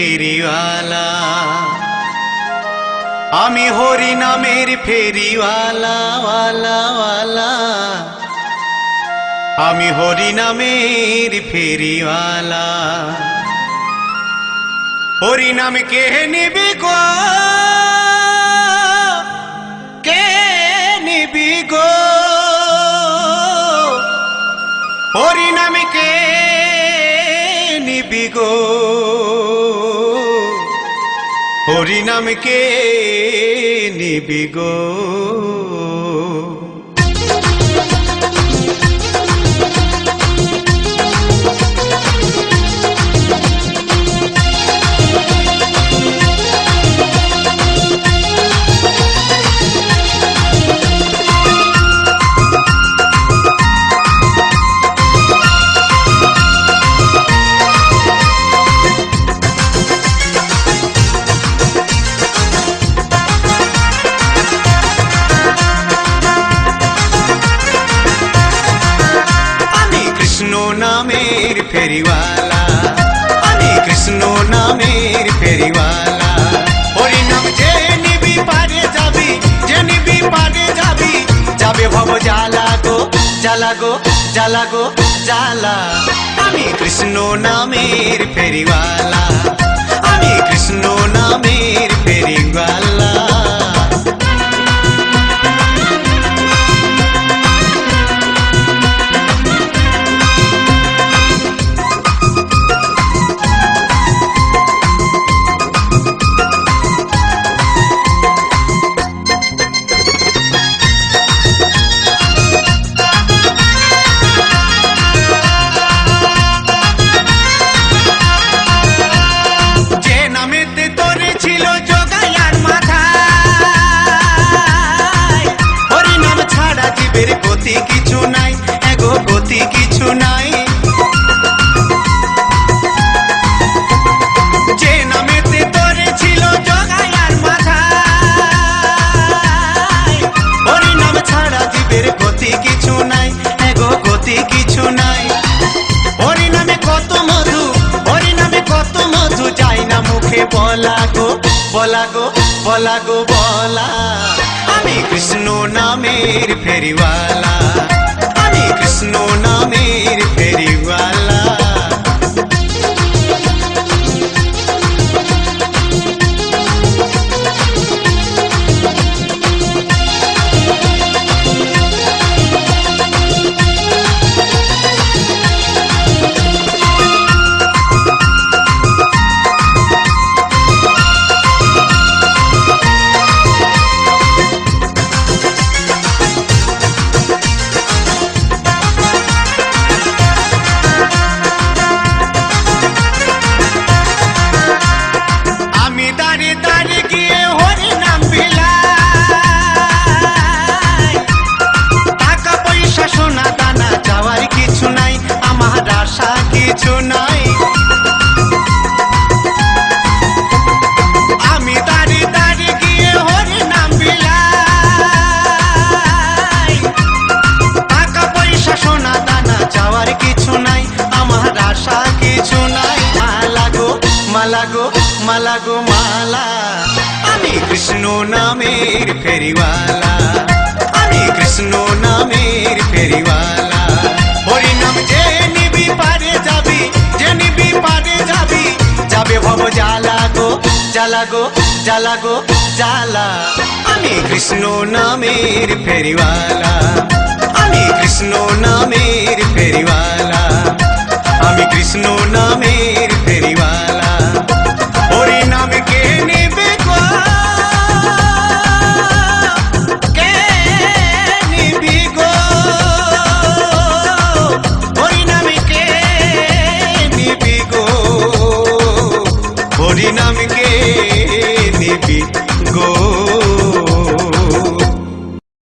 ফেরিওয়ালা, আমি হরি নামের ফেরিওয়ালা ওয়ালা ওয়ালা, আমি হরি নামের ফেরিওয়ালা। হরি নাম কে নিবি গো, কে নিবি গো, হরি নাম কে নিবি গো, হরি নাম কে নিবি গো। নামের ফেরিওয়ালা, আমি কৃষ্ণ নামের ফেরিওয়ালা। হরি নাম যে নিবি পারে যাবি, যে নিবি পারে যাবি, যাবে ভব জ্বালা গো জ্বালা গো জ্বালা গো জ্বালা। আমি কৃষ্ণ নামের ফেরিওয়ালা, আমি কৃষ্ণ নামের ফেরিওয়ালা। কিছু নাই এগো গতি কিছু নাই, যে নামেতে তোরে ছিল জগায়ার মাথায়। হরি নাম ছাড়া জীবের গতি কিছু নাই এগো গতি কিছু নাই। হরি নামে কত মধু, হরি নামে কত মধু, যাই না মুখে বলা গো বলা গো বলা গো বলা। আমি কৃষ্ণ নামের ফেরিওয়ালা, আমি কৃষ্ণ নামের ফেরিওয়ালা। কিছু নাই, আমি দাঁড়িয়ে দাঁড়িয়ে গিয়ে হরি নাম বিলাই। টাকা পয়সা সোনা দানা চাওয়ার কিছু নাই, আমার আশা কিছু নাই। মালা গো মালা গো মালা গো মালা, আমি কৃষ্ণ নামের ফেরিওয়ালা, আমি কৃষ্ণ নামের ফেরিওয়ালা। হরি নাম যে নিবি পারে যাবি, যে নিবি পারে যাবি, যাবে ভব জ্বালা গো জ্বালা গো জ্বালা গো জ্বালা। আমি কৃষ্ণ নামের ফেরিওয়ালা।